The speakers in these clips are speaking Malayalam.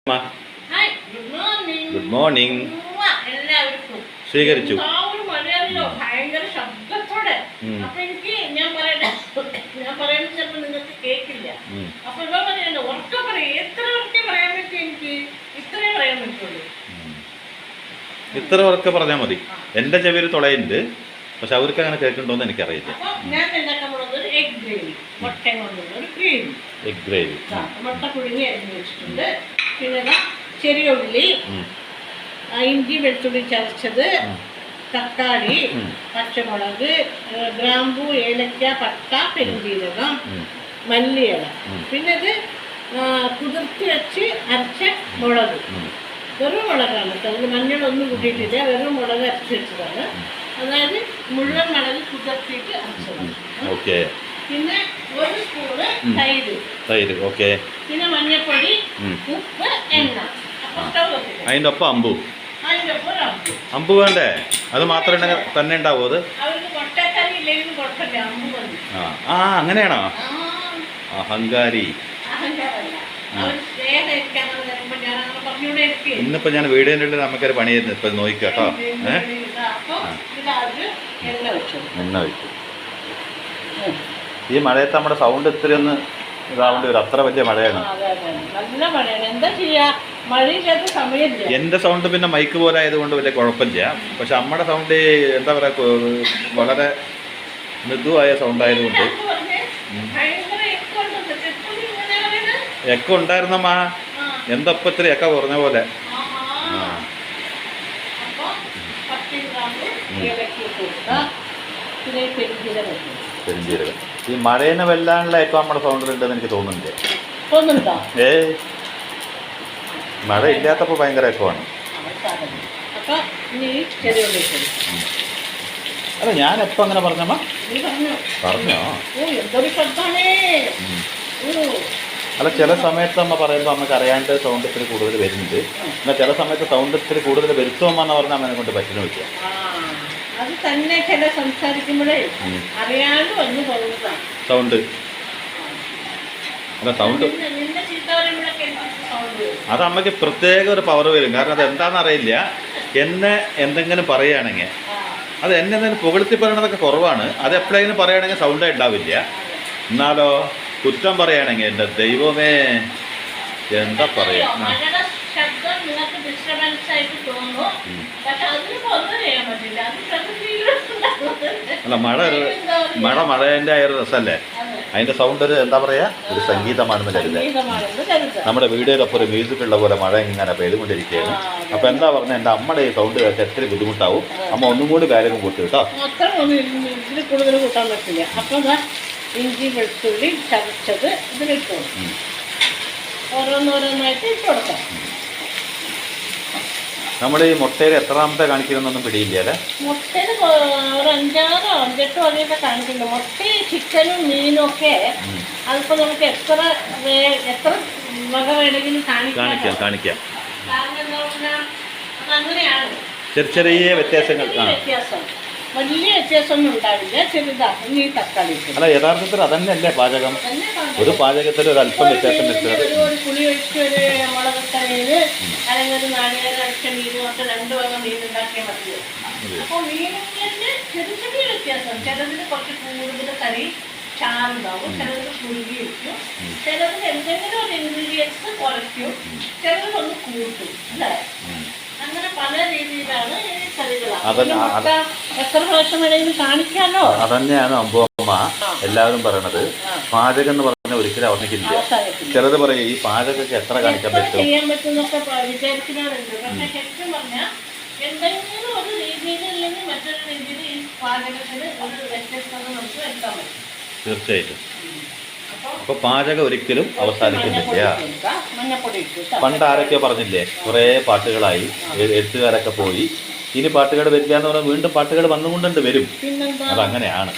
Good morning. എല്ലാവർക്കും സ്വീകരിച്ചു. ഭയങ്കര ശബ്ദത്തോടെ. അപ്പൊ എനിക്ക് ഞാൻ പറയുന്നത് ചിലപ്പോൾ നിങ്ങൾക്ക് കേൾക്കില്ല. അപ്പൊ ഇവ പറയണ്ട ഉറക്കെ പറയും. എത്ര ഉറക്കെ പറയാൻ പറ്റും? എനിക്ക് ഇത്രേ പറയാൻ പറ്റുള്ളൂ. ഇത്ര ഉറക്കെ പറഞ്ഞാൽ മതി. എന്റെ ചെവിയിൽ തുളയുണ്ട്, പക്ഷെ അവർക്ക് അങ്ങനെ കേൾക്കണ്ടോന്ന് എനിക്കറിയില്ല. അപ്പൊ ഞാൻ ഉണ്ടാക്കാൻ പോകുന്നത് ഒരു എഗ് ഗ്രേവി, മുട്ട കൊണ്ടുള്ള ഒരു ഗ്രേവി. എഗ് ഗ്രേവി മുട്ട പുഴുങ്ങി അരിഞ്ഞ് വെച്ചിട്ടുണ്ട്. പിന്നെ ചെറിയ ഉള്ളി, ഇഞ്ചി വെളുത്തുള്ളി ചതച്ചത്, തക്കാളി, പച്ചമുളക്, ഗ്രാമ്പൂ, ഏലക്ക, പട്ട, പെരുംജീരകം, മല്ലിയില. പിന്നെ ഇത് കുതിർത്തി വെച്ച് അരച്ച മുളക്. വെറും മുളകാണ് കേട്ടോ. അതിൽ മഞ്ഞളൊന്നും കൂട്ടിയിട്ടില്ല. വെറും മുളക് അരച്ച് വെച്ചതാണ്. അതായത് മുഴുവൻ മുളക് കുതിർത്തിയിട്ട് അരച്ചതാണ്. പിന്നെ ഒരു സ്പൂണ് തൈര്, പിന്നെ മഞ്ഞൾപ്പൊടി, ഉപ്പ്, എണ്ണ. അതിൻ്റെ ഒപ്പം അമ്പു വേണ്ടേ? അത് മാത്രം തന്നെ ഉണ്ടാവും. അത് അങ്ങനെയാണോ? അഹങ്കാരി. ഇന്നിപ്പോ ഞാൻ വീടിൻ്റെ ഉള്ളിൽ നമുക്കൊരു പണി ചെയ്യുന്നു. ഇപ്പൊ നോക്കിട്ടോ. എണ്ണ വെച്ചു. ഈ മഴയത്ത് നമ്മുടെ സൗണ്ട് ഇത്തിരി ഒന്ന് ഇതാവേണ്ടി വരും. അത്ര വലിയ മഴയാണ്. എന്റെ സൗണ്ട് പിന്നെ മൈക്ക് പോലെ ആയതുകൊണ്ട് വലിയ കുഴപ്പമില്ല. പക്ഷെ നമ്മുടെ സൗണ്ട് എന്താ പറയാ, വളരെ മൃദുവായ സൗണ്ട് ആയതുകൊണ്ട് എക്ക ഉണ്ടായിരുന്നമ്മ. എന്തപ്പം ഇത്തിരി എക്ക കുറഞ്ഞ പോലെ. പെരുംജീരകം. ഈ മഴേനെ വെല്ലാനുള്ള എക്കോ നമ്മുടെ സൗണ്ടിലുണ്ടെന്ന് എനിക്ക് തോന്നുന്നുണ്ട്. മഴ ഇല്ലാത്തപ്പോ ഭയങ്കര എക്കോ ആണ്. അല്ല, ഞാൻ എപ്പോ അങ്ങനെ പറഞ്ഞമ്മ? പറഞ്ഞോ? അല്ല, ചില സമയത്ത് അമ്മ പറയുമ്പോൾ നമുക്ക് അറിയാണ്ട് സൗണ്ട് ഇത്തിരി കൂടുതൽ വരുന്നുണ്ട്. എന്നാൽ ചില സമയത്ത് സൗണ്ട് ഇത്തിരി കൂടുതൽ വരുത്തുമ്മ എന്ന് പറഞ്ഞാൽ അമ്മനെ കൊണ്ട് പറ്റുന്ന വയ്ക്കുക. അത് തന്നെ ചില സംസാരിക്കുമ്പോഴേ അറിയാണ്ട് വന്നു പോകുന്നതാണ് സൗണ്ട്. അല്ല, സൗണ്ട് അത് അമ്മയ്ക്ക് പ്രത്യേക ഒരു പവർ വരും. കാരണം അത് എന്താണെന്ന് അറിയില്ല. എന്നെ എന്തെങ്കിലും പറയുകയാണെങ്കിൽ അത് എന്നെ എന്തെങ്കിലും പുകഴ്ത്തി പറയണതൊക്കെ കുറവാണ്. അത് എപ്പോഴെങ്കിലും പറയുകയാണെങ്കിൽ സൗണ്ടേ ഉണ്ടാവില്ല. എന്നാലോ കുറ്റം പറയുകയാണെങ്കിൽ എൻ്റെ ദൈവമേ എന്താ പറയാ. അല്ല, മഴേൻ്റെ ആ ഒരു രസമല്ലേ. അതിൻ്റെ സൗണ്ട് ഒരു എന്താ പറയുക, ഒരു സംഗീതമാണെന്ന് കരുതുക. നമ്മുടെ വീഡിയോയിലൊപ്പം ഒരു മ്യൂസിക് ഉള്ള പോലെ മഴ ഇങ്ങനെ പെയ്തുകൊണ്ടിരിക്കുകയാണ്. അപ്പോൾ എന്താ പറഞ്ഞാൽ എൻ്റെ അമ്മയുടെ ഈ സൗണ്ട് കേട്ട് എത്ര ബുദ്ധിമുട്ടാവും. അമ്മ ഒന്നും കൂടി കാര്യം കൂട്ടി കേട്ടോ. കൂടുതൽ കൂട്ടാൻ പറ്റില്ല. അപ്പോൾ ഇഞ്ചി വെളുത്തുള്ളി ചതച്ചത് ഇതിലിട്ടു. ഓരോന്നോരോന്നായിട്ട് ഇട്ട് കൊടുക്കാം. നമ്മൾ ഈ മുട്ടയിൽ എത്രാമത്തെ കാണിക്കുന്നൊന്നും പിടിയില്ല അല്ലേ? മുട്ടയിൽ ഒരു 5-6 5-8 വരെയൊക്കെ കാണിക്കുന്നുണ്ട്. മുട്ടയും ചിക്കനും മീനും ഒക്കെ അതിപ്പോൾ നമുക്ക് എത്ര വക വേണമെങ്കിലും കാണിക്കാം. കാരണം എന്താ പറഞ്ഞാൽ അതങ്ങനെയാണ്. ചെറിയ വ്യത്യാസങ്ങൾ. വലിയ വ്യത്യാസമൊന്നും ഉണ്ടാവില്ല. ചെറുതാണ് ഈ തക്കാളി. അല്ല, യഥാർത്ഥത്തിൽ അതന്നെയല്ലേ പാചകം. ഒരു പാചകത്തിൽ ഒരു അല്പം വ്യത്യാസം വരുന്നത്. ഒരു പുളി ഒഴിച്ച് ഒരു മുളകിട്ട മീന് അല്ലെങ്കിൽ ഒരു നാളികേരം അടിച്ച മീന് കൊണ്ട് 2 വക മീൻ ഉണ്ടാക്കിയാൽ മതി. അപ്പോൾ മീനിൻ്റെ ചെറിയ വ്യത്യാസം. ചിലതിന് കുറച്ച് കൂടുതൽ കറി ചാറുണ്ടാവും, ചിലതിന് കുറുകി വയ്ക്കും, ചിലതിന് എന്തെങ്കിലും ഒരു ഇൻഗ്രീഡിയൻസ് കുറയ്ക്കും, ചിലതൊന്ന് കൂട്ടും. അല്ലേ? അങ്ങനെ പല രീതിയിലാണ് ഈ കറികളാണ്. എത്ര പ്രാവശ്യം വേണമെങ്കിലും കാണിക്കാമല്ലോ. അതന്നെയാണ് അമ്പുമ്മ എല്ലാവരും പറയണത്. പാചകം എന്ന് പറഞ്ഞാൽ ഒരിക്കലും അവസാനിക്കില്ല. ചിലത് പറയും ഈ പാചകമൊക്കെ എത്ര കാണിക്കാൻ പറ്റും, ചെയ്യാൻ പറ്റുന്നൊക്കെ വിചാരിക്കുന്നവരുണ്ട്. പക്ഷെ ശരിക്കും പറഞ്ഞാൽ എന്തെങ്കിലും ഒരു രീതിയിൽ അല്ലെങ്കിൽ മറ്റൊരു രീതിയിൽ ഈ പാചകത്തിന് ഒരു വ്യത്യസ്തത നമുക്ക് വരുത്താൻ പറ്റും. തീർച്ചയായിട്ടും. അപ്പൊ പാചകം ഒരിക്കലും അവസാനിക്കുന്നില്ല. പണ്ട് ആരൊക്കെയോ പറഞ്ഞില്ലേ, കുറേ പാട്ടുകളായി, എഴുത്തുകാരൊക്കെ പോയി, ഇനി പാട്ടുകൾ വരില്ല എന്ന് പറഞ്ഞാൽ വീണ്ടും പാട്ടുകൾ വന്നുകൊണ്ടുണ്ട് വരും. അതങ്ങനെയാണ്.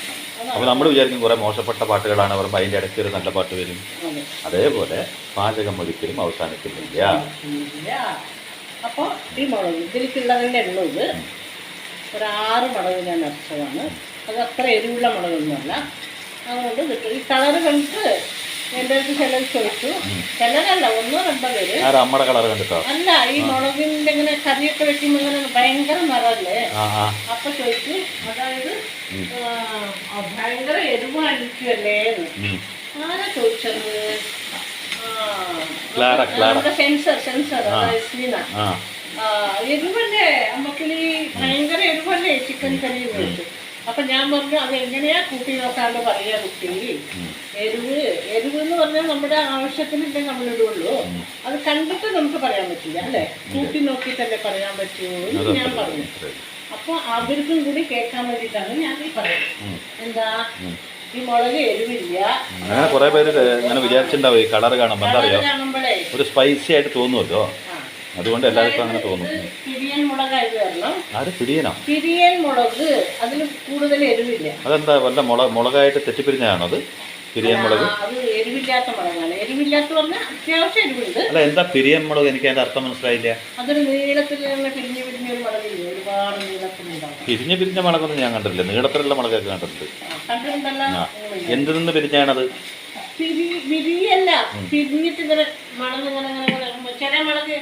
അപ്പോൾ നമ്മൾ വിചാരിക്കും കുറേ മോശപ്പെട്ട പാട്ടുകളാണ് പറയുമ്പോൾ അതിൻ്റെ ഇടയ്ക്ക് ഒരു നല്ല പാട്ട് വരും. അതേപോലെ പാചകം ഒരിക്കലും അവസാനിക്കുന്നില്ല. അപ്പോൾ ഈ മുളക് ഇതിലേക്കുള്ളതിൻ്റെ എണ്ണ ഇത് ഒരു 6 മുളക് ഞാൻ നിറച്ചതാണ്. അത് അത്ര എരിവുള്ള മുളകൊന്നുമല്ല. അതുകൊണ്ട് കിട്ടും. ഈ കളറ് കണ്ടിട്ട് എൻ്റെ അടുത്ത് ചിലർ ചോദിച്ചു, ചിലരല്ല 1-2 പേര്. ആരാ അമ്മയുടെ കളർ കണ്ടിട്ടോ? അല്ല, ഈ മുളകിന്റെ ഇങ്ങനെ കറിയൊക്കെ വെക്കുമ്പോൾ ഇങ്ങനെ ഭയങ്കര നിറല്ലേ. അപ്പൊ ചോദിച്ചു, അതായത് ഭയങ്കര എരിവായിരിക്കുമല്ലേ എന്ന്. ആരാ ചോദിച്ചത്? സെൻസർ അതായത് സീന. എരിവല്ലേ അമ്മക്കിളി, ഭയങ്കര എരിവല്ലേ ചിക്കൻ കറി എന്ന് ചോദിച്ചു. അപ്പൊ ഞാൻ പറഞ്ഞു, അത് എങ്ങനെയാ കൂട്ടി നോക്കാണ്ട് പറയാ കുട്ടി. എരിവ് എന്ന് പറഞ്ഞാൽ നമ്മുടെ ആവശ്യത്തിനല്ലേ നമ്മളിടുള്ളൂ. അത് കണ്ടിട്ട് നമുക്ക് പറയാൻ പറ്റില്ല അല്ലേ, കൂട്ടി നോക്കിയിട്ടല്ലേ പറയാൻ പറ്റുള്ളൂ എന്ന് ഞാൻ പറഞ്ഞു. അപ്പൊ അവർക്കും കൂടി കേൾക്കാൻ വേണ്ടിയിട്ടാണ് ഞാൻ ഈ പറയുന്നത്. എന്താ, ഈ മുളക് എരിവില്ല. അങ്ങനെ കുറെ പേര് അങ്ങനെ വിചാരിച്ചിട്ടുണ്ടാവും ഈ കളർ കാണുമ്പോ. എന്താ അറിയോ, ഒരു സ്പൈസി ആയിട്ട് തോന്നുമല്ലോ, അതുകൊണ്ട് എല്ലാവർക്കും അങ്ങനെ തോന്നും. പിരിയൻ മുളകായത് കാരണം. ആര് പിടിയനോ? പിരിയൻ മുളക്, അതിൽ കൂടുതൽ എരിവില്ല. അതെന്താ, വല്ല മുളകായിട്ട് തെറ്റിപ്പിരിഞ്ഞാണോ അത് പിരിയൻ മുളക്? അത് എരിവില്ലാത്ത മുളകാണ്. എരിവില്ലാത്ത പറഞ്ഞാൽ അത്യാവശ്യം എരിവുണ്ട്. അല്ല, എന്താ പിരിയൻ മുളക്? എനിക്ക് അതിന്റെ അർത്ഥം മനസ്സിലായില്ല. അതൊരു നീളത്തിലുള്ള പിരിഞ്ഞ ഒരു മുളകില്ല, ഒരുപാട് നീളത്തിലുണ്ടാവും. പിരിഞ്ഞ മുളകൊന്നും ഞാൻ കണ്ടിട്ടില്ല, നീളത്തിലുള്ള മുളകൊക്കെ കണ്ടിട്ടുണ്ട്. കണ്ടിട്ടുണ്ടല്ലോ. എന്ത് നിന്ന് പിരിഞ്ഞാണത്? പിരിയല്ല, പിരിഞ്ഞിട്ട് ഇങ്ങനെ മണന്ന് ചില മുളക്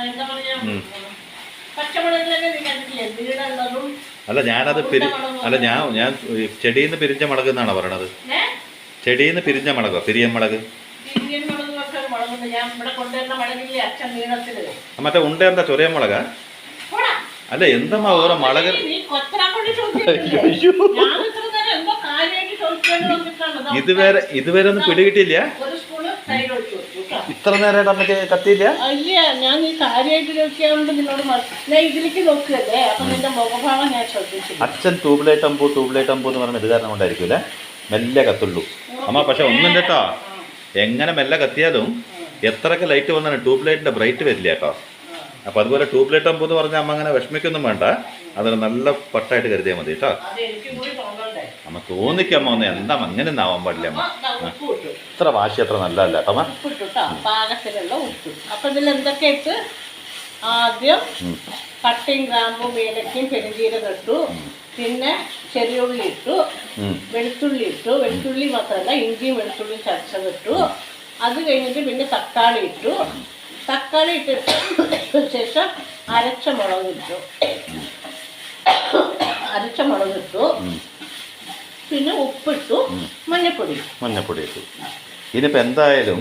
എന്താ പറയാ, പച്ചമുളകിലൊക്കെ നീ കണ്ടിട്ടില്ലേ, നീളുള്ളതും. അല്ല, ഞാനത് അല്ല ഞാൻ ചെടിയിൽ നിന്ന് പിരിഞ്ഞ മുളക് എന്നാണോ പറയണത്? ചെടിയിൽ നിന്ന് പിരിഞ്ഞ മുളകോ? പിരിയൻ മുളക്. പിരിയൻ മുളക് പറഞ്ഞ മുളകുണ്ട്. ഞാൻ ഇവിടെ കൊണ്ടുവരുന്ന മുളകില്ലേ അച്ഛൻ നീളത്തില്. മറ്റേ ഉണ്ട എന്താ, ചൊറിയ മുളകാ? അല്ല, എന്തമ്മാ ഓരോ മുളക്. ഇതുവരെ ഒന്നും പിടികിട്ടില്ല. ഇത്ര നേരം നമുക്ക് കത്തിയില്ല. അല്ല, ഞാൻ ഈ കാര്യമായിട്ട് നോക്കിയാണ്ട് നിന്നോട് ഇതിലേക്ക് നോക്കുകയല്ലേ, അപ്പൊ നിന്റെ മുഖഭാവം ഞാൻ ശ്രദ്ധിച്ചു. അച്ഛൻ ട്യൂബ്ലൈറ്റ് അമ്പൂ എന്ന് പറഞ്ഞ ഇത് കാരണം കൊണ്ടായിരിക്കൂല മെല്ലെ കത്തുള്ളൂ അമ്മ. പക്ഷെ ഒന്നും കേട്ടോ, എങ്ങനെ മെല്ലെ കത്തിയാലും എത്രയൊക്കെ ലൈറ്റ് വന്നാലും ട്യൂബ് ലൈറ്റിന്റെ ബ്രൈറ്റ് വരില്ല കേട്ടോ. അപ്പൊ അതുപോലെ ട്യൂബ് ലൈറ്റ് അമ്പൂ എന്ന് പറഞ്ഞാൽ അമ്മ അങ്ങനെ വിഷമിക്കൊന്നും വേണ്ട, അതിന് നല്ല പട്ടായിട്ട് കരുതിയാൽ മതി കേട്ടോ. അമ്മ തോന്നിക്കമ്മ ഒന്ന്, എന്താ അങ്ങനെ ഒന്നും ആവാൻ പാടില്ല അമ്മ. ഇത്ര വാശി അത്ര നല്ലതല്ല കേട്ടോ അമ്മ. പാകത്തിലുള്ള ഉപ്പ്. അപ്പൊ ഇതിൽ എന്തൊക്കെ ഇട്ട്, ആദ്യം പട്ടയും ഗ്രാമ്പും ഏലക്കയും പെരുംജീരകം ഇട്ടു, പിന്നെ ചെറിയുള്ളി ഇട്ടു, വെളുത്തുള്ളി ഇട്ടു. വെളുത്തുള്ളി മാത്രമല്ല, ഇഞ്ചിയും വെളുത്തുള്ളിയും ചതച്ചതിട്ടു. അത് കഴിഞ്ഞിട്ട് പിന്നെ തക്കാളി ഇട്ടു. തക്കാളി ഇട്ടിട്ട് ശേഷം അരച്ച മുളക് ഇട്ടു. പിന്നെ ഉപ്പിട്ടു, മഞ്ഞപ്പൊടി ഇട്ടു. ഇനിയിപ്പോ എന്തായാലും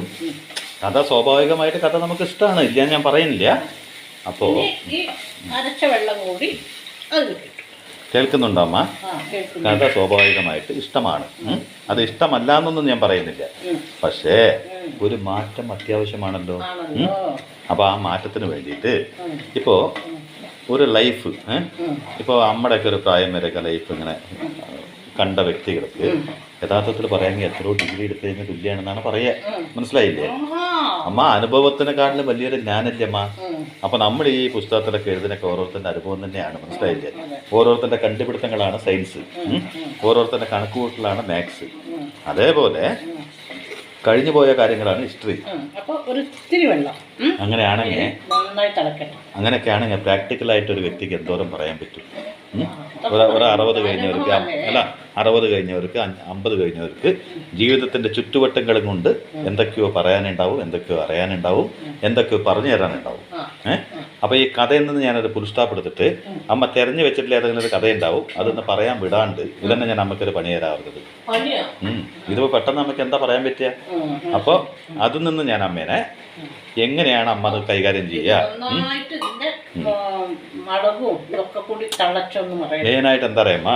കഥ സ്വാഭാവികമായിട്ട് കഥ നമുക്ക് ഇഷ്ടമാണ്, ഇല്ല ഞാൻ പറയുന്നില്ല. അപ്പോ ഈ അരച്ച വെള്ളം കൂടി അത് കേൾക്കുന്നുണ്ടോ അമ്മ? കഥ സ്വാഭാവികമായിട്ട് ഇഷ്ടമാണ്. അത് ഇഷ്ടമല്ല എന്നൊന്നും ഞാൻ പറയുന്നില്ല, പക്ഷേ ഒരു മാറ്റം അത്യാവശ്യമാണല്ലോ. അപ്പോൾ ആ മാറ്റത്തിന് വേണ്ടിയിട്ട് ഇപ്പോൾ ഒരു ലൈഫ്, ഇപ്പോൾ നമ്മുടെയൊക്കെ ഒരു പ്രായം വരെയൊക്കെ ലൈഫ് ഇങ്ങനെ കണ്ട വ്യക്തികൾക്ക് യഥാർത്ഥത്തിൽ പറയാമെങ്കിൽ എത്രയോ ഡിഗ്രി എടുത്തു കഴിഞ്ഞാൽ തുല്യമാണെന്നാണ് പറയുക. മനസ്സിലായില്ലേ അമ്മ? അനുഭവത്തിനെക്കാട്ടിലും വലിയൊരു ജ്ഞാനല്ലേ അമ്മ? അപ്പൊ നമ്മൾ ഈ പുസ്തകത്തിലൊക്കെ എഴുതുന്നൊക്കെ ഓരോരുത്തരുടെ അനുഭവം തന്നെയാണ്. മനസ്സിലായില്ലേ? ഓരോരുത്തരുടെ കണ്ടുപിടുത്തങ്ങളാണ് സയൻസ്, ഓരോരുത്തരുടെ കണക്കുകൂട്ടലാണ് മാത്സ്. അതേപോലെ കഴിഞ്ഞു പോയ കാര്യങ്ങളാണ് ഹിസ്റ്ററി. അങ്ങനെയാണെങ്കിൽ പ്രാക്ടിക്കലായിട്ട് ഒരു വ്യക്തിക്ക് എന്തോരം പറയാൻ പറ്റും? ഒരു 60 കഴിഞ്ഞവർക്ക്, അല്ല 60 കഴിഞ്ഞവർക്ക്, 50 കഴിഞ്ഞവർക്ക് ജീവിതത്തിന്റെ ചുറ്റുവട്ടങ്ങളും കൊണ്ട് എന്തൊക്കെയോ പറയാനുണ്ടാവും, എന്തൊക്കെയോ അറിയാനുണ്ടാവും, എന്തൊക്കെയോ പറഞ്ഞു തരാനുണ്ടാവും. അപ്പൊ ഈ കഥയിൽ നിന്ന് ഞാനൊരു ഫുൾ സ്റ്റോപ്പ് എടുത്തിട്ട് അമ്മ തെരഞ്ഞു വെച്ചിട്ടില്ല ഏതെങ്കിലും ഒരു കഥയുണ്ടാവും, അതൊന്ന് പറയാൻ വിടാണ്ട് ഇതന്നെ ഞാൻ അമ്മക്കൊരു പണി തരാറുള്ളത്. ഇതിപ്പോ പെട്ടെന്ന് നമുക്ക് എന്താ പറയാൻ പറ്റുക? അപ്പോൾ അതിൽ നിന്ന് ഞാൻ അമ്മേനെ എങ്ങനെയാണ് അമ്മ അത് കൈകാര്യം ചെയ്യുക? മെയിനായിട്ട് എന്താ പറയുക,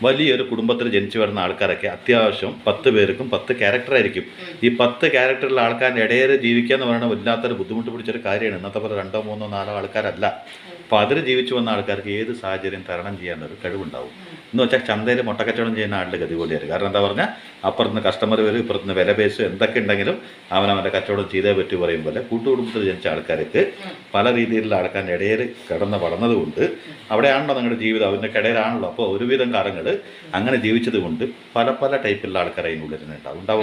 വലിയൊരു കുടുംബത്തിൽ ജനിച്ചു വരുന്ന ആൾക്കാരൊക്കെ അത്യാവശ്യം 10 പേർക്കും 10 ക്യാരക്ടറായിരിക്കും. ഈ 10 ക്യാരക്ടറുള്ള ആൾക്കാരുടെ ഇടയിൽ ജീവിക്കുക എന്ന് പറയുന്നത് വല്ലാത്തൊരു ബുദ്ധിമുട്ട് പിടിച്ചൊരു കാര്യമാണ്. ഇന്നത്തെ പോലെ 2, 3, 4 ആൾക്കാരല്ല. അപ്പോൾ അതിൽ ജീവിച്ചു വന്ന ആൾക്കാർക്ക് ഏത് സാഹചര്യം തരണം ചെയ്യാനൊരു കഴിവുണ്ടാവും. എന്ന് വെച്ചാൽ ചന്തയിൽ മുട്ടക്കച്ചവടം ചെയ്യുന്ന ആളുടെ ഗതി പോലെയായിരുന്നു. കാരണം എന്താ പറഞ്ഞാൽ, അപ്പുറത്തുനിന്ന് കസ്റ്റമർ വരും, ഇപ്പുറത്തുനിന്ന് വില പേശും, എന്തൊക്കെ ഉണ്ടെങ്കിലും അവനവൻ്റെ കച്ചവടം ചെയ്തേ പറ്റി പറയും പോലെ കൂട്ടുകുടുംബത്തിൽ ജനിച്ച ആൾക്കാർക്ക് പല രീതിയിലുള്ള ആൾക്കാരുടെ ഇടയിൽ കിടന്ന് വളർന്നതുകൊണ്ട് അവിടെയാണല്ലോ നിങ്ങളുടെ ജീവിതം, അവൻ്റെ ഇടയിലാണല്ലോ. അപ്പോൾ ഒരുവിധം കാലങ്ങൾ അങ്ങനെ ജീവിച്ചത് കൊണ്ട് പല പല ടൈപ്പിലുള്ള ആൾക്കാരെ അതിൻ്റെ ഉള്ളിൽ തന്നെ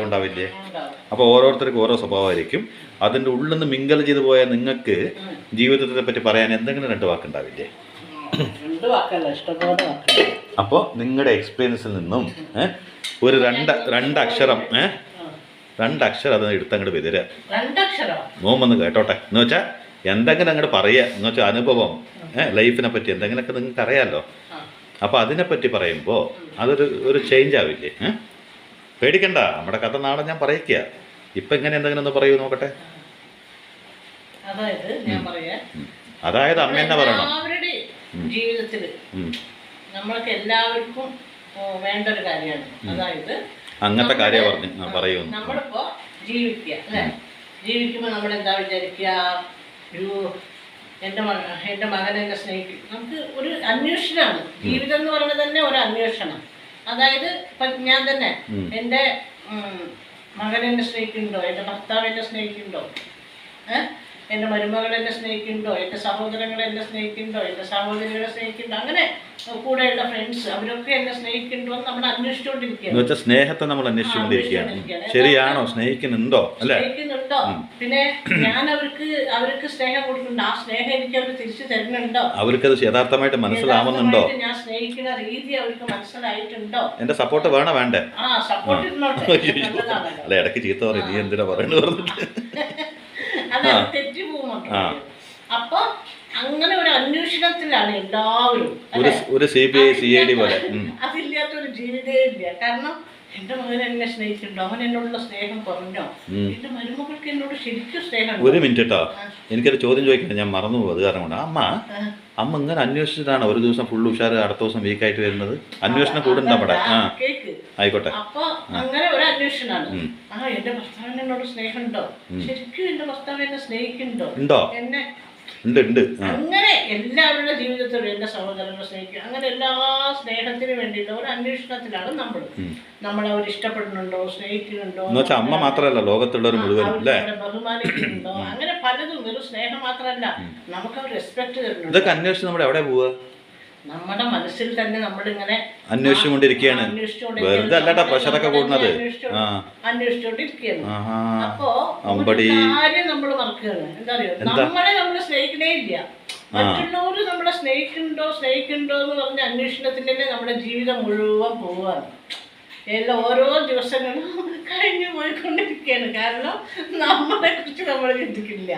ഉണ്ടാവില്ലേ? അപ്പോൾ ഓരോരുത്തർക്കും ഓരോ സ്വഭാവമായിരിക്കും. അതിൻ്റെ ഉള്ളിൽ നിന്ന് മിങ്കൽ ചെയ്തു പോയാൽ നിങ്ങൾക്ക് ജീവിതത്തെ പറ്റി പറയാൻ എന്തെങ്കിലും 2 വാക്കുണ്ടാവില്ലേ? അപ്പോൾ നിങ്ങളുടെ എക്സ്പീരിയൻസിൽ നിന്നും ഒരു രണ്ട് അക്ഷരം 2 അക്ഷരം അത് എടുത്തങ്ങോട്ട് വരിക. 2 അക്ഷരം മോൻ വന്ന് കേട്ടോട്ടെ എന്ന് വെച്ചാൽ എന്തെങ്കിലും അങ്ങോട്ട് പറയുക എന്ന് വെച്ചാൽ അനുഭവം ലൈഫിനെ പറ്റി എന്തെങ്കിലുമൊക്കെ നിങ്ങൾക്ക് അറിയാമല്ലോ. അപ്പോൾ അതിനെപ്പറ്റി പറയുമ്പോൾ ഒരു ചേഞ്ച് ആവില്ലേ? പേടിക്കണ്ട, നമ്മുടെ കഥ നാളെ ഞാൻ പറയിക്കുക. ഇപ്പം ഇങ്ങനെ എന്തെങ്കിലും ഒന്ന് പറയൂ നോക്കട്ടെ. അതായത് അമ്മ എന്നെ പറയണം. ജീവിതത്തിൽ നമ്മൾക്ക് എല്ലാവർക്കും വേണ്ട ഒരു കാര്യമാണ്. അതായത് അങ്ങനത്തെ കാര്യം പറയൂ. നമ്മളിപ്പോ ജീവിക്കുക അല്ലേ? ജീവിക്കുമ്പോൾ നമ്മൾ എന്താ വിചാരിക്കുക? എൻ്റെ മകൻ എന്നെ സ്നേഹിക്കും. നമുക്ക് ഒരു അന്വേഷണമാണ് ജീവിതം എന്ന് പറയുന്നത് തന്നെ ഒരു അന്വേഷണം. അതായത് ഇപ്പം ഞാൻ തന്നെ എൻ്റെ മകൻ എന്നെ സ്നേഹിക്കുന്നുണ്ടോ, എൻ്റെ ഭർത്താവ് എന്നെ സ്നേഹിക്കുന്നുണ്ടോ, എൻ്റെ മരുമകൾ എന്നെ സ്നേഹിക്കുന്നുണ്ടോ, എൻ്റെ സഹോദരങ്ങൾ എന്നെ സ്നേഹിക്കുന്നുണ്ടോ, എൻ്റെ സഹോദരികളെ സ്നേഹിക്കുന്നുണ്ടോ, അങ്ങനെ കൂടെയുള്ള ഫ്രണ്ട്സ് അവരൊക്കെ എന്നെ സ്നേഹിക്കുന്നുണ്ടോ എന്ന് നമ്മൾ അന്വേഷിച്ചുകൊണ്ടിരിക്കുകയാണ്. സ്നേഹത്തെ നമ്മൾ അന്വേഷിച്ചുകൊണ്ടിരിക്കുകയാണ്. ശരിയാണോ, സ്നേഹിക്കുന്നുണ്ടോ അല്ലേ? സ്നേഹിക്കുന്നുണ്ടോ, പിന്നെ ഞാൻ അവർക്ക് സ്നേഹം കൊടുക്കുന്നുണ്ട്. ആ സ്നേഹം എനിക്ക് അവർ തിരിച്ചു തരുന്നുണ്ടോ, അവർക്കത് യഥാർത്ഥമായിട്ട് മനസ്സിലാവുന്നുണ്ടോ, ഞാൻ സ്നേഹിക്കുന്ന രീതി അവർക്ക് മനസ്സിലായിട്ടുണ്ടോ, എന്റെ സപ്പോർട്ട് വേണ്ടേ? സപ്പോർട്ട് അല്ല, ഇടയ്ക്ക് ചീത്ത പറയും, നീ എന്തിനാ പറയണത് അത് തെറ്റി പോകുന്നുണ്ട്. അപ്പൊ അങ്ങനെ ഒരു അന്വേഷണത്തിലാണ് എല്ലാവരും. ഒരു CBI CID പോലെ അതില്ലാത്തൊരു ജീവിതമേ ഇല്ല. കാരണം എന്റെ മകൻ എന്നെ സ്നേഹിച്ചിട്ടുണ്ടോ, അവൻ എന്നോടുള്ള സ്നേഹം കുറഞ്ഞോ, എന്റെ മരുമകൾക്ക് എന്നോട് ശരിക്കും സ്നേഹം. ഒരു മിനിറ്റ് കേട്ടോ, എനിക്കൊരു ചോദ്യം ചോദിക്കണ്ട, ഞാൻ മറന്നു പോകും. അത് കാരണം കൊണ്ട് അമ്മ ഇങ്ങനെ അന്വേഷിച്ചിട്ടാണ് ഒരു ദിവസം ഫുൾ ഉഷാറ്, അടുത്ത ദിവസം വീക്കായിട്ട് വരുന്നത്? അന്വേഷണം കൂടുന്നുണ്ട് നമ്മുടെ. ആയിക്കോട്ടെ. അപ്പൊ അങ്ങനെ ഒരു അന്വേഷണമാണ്. എന്റെ ഭർത്താവിന് എന്നോട് സ്നേഹം ഉണ്ടോ, ശരിക്കും എന്റെ ഭർത്താവ് എന്നെ സ്നേഹിക്കുന്നുണ്ടോ, എന്നെ ഉണ്ട്. അങ്ങനെ എല്ലാവരുടെ ജീവിതത്തിലും എന്റെ സഹോദരങ്ങളെ സ്നേഹിക്കുക, അങ്ങനെ എല്ലാ സ്നേഹത്തിന് വേണ്ടിയിട്ട് ഒരു അന്വേഷണത്തിലാണ് നമ്മൾ അവർ ഇഷ്ടപ്പെടുന്നുണ്ടോ, സ്നേഹിക്കുന്നുണ്ടോ, അമ്മ മാത്രമല്ല ലോകത്തുള്ളവർ മുഴുവൻ ബഹുമാനിക്കുന്നുണ്ടോ, അങ്ങനെ പലതും. ഒരു സ്നേഹം മാത്രമല്ല, നമുക്ക് അവർ റെസ്പെക്ട് തരുന്നുണ്ട്. ഇതൊക്കെ അന്വേഷിച്ച് നമ്മൾ എവിടെ പോവുക? നമ്മുടെ മനസ്സിൽ തന്നെ നമ്മളിങ്ങനെ അന്വേഷിച്ചുകൊണ്ടിരിക്കുകയാണ്. വെറുതെ അല്ലട്ടാ പ്രഷറൊക്കെ കൂടുന്നത്, അന്വേഷിച്ചോണ്ടിരിക്കുകയാണ്. അപ്പോ കാര്യം നമ്മൾ മറക്കുകയാണ്. എന്താ അറിയോ, നമ്മൾ സ്നേഹിക്കണേ ഇല്ല. മറ്റുള്ളവര് നമ്മളെ സ്നേഹിക്കുന്നുണ്ടോ എന്ന് പറഞ്ഞ അന്വേഷണത്തിൽ തന്നെ നമ്മുടെ ജീവിതം മുഴുവൻ പോവുകയാണ്. എല്ലാം ഓരോ ദിവസങ്ങളും കഴിഞ്ഞു പോയിക്കൊണ്ടിരിക്കുകയാണ്. കാരണം നമ്മളെ കുറിച്ച് നമ്മൾ ചിന്തിക്കില്ല.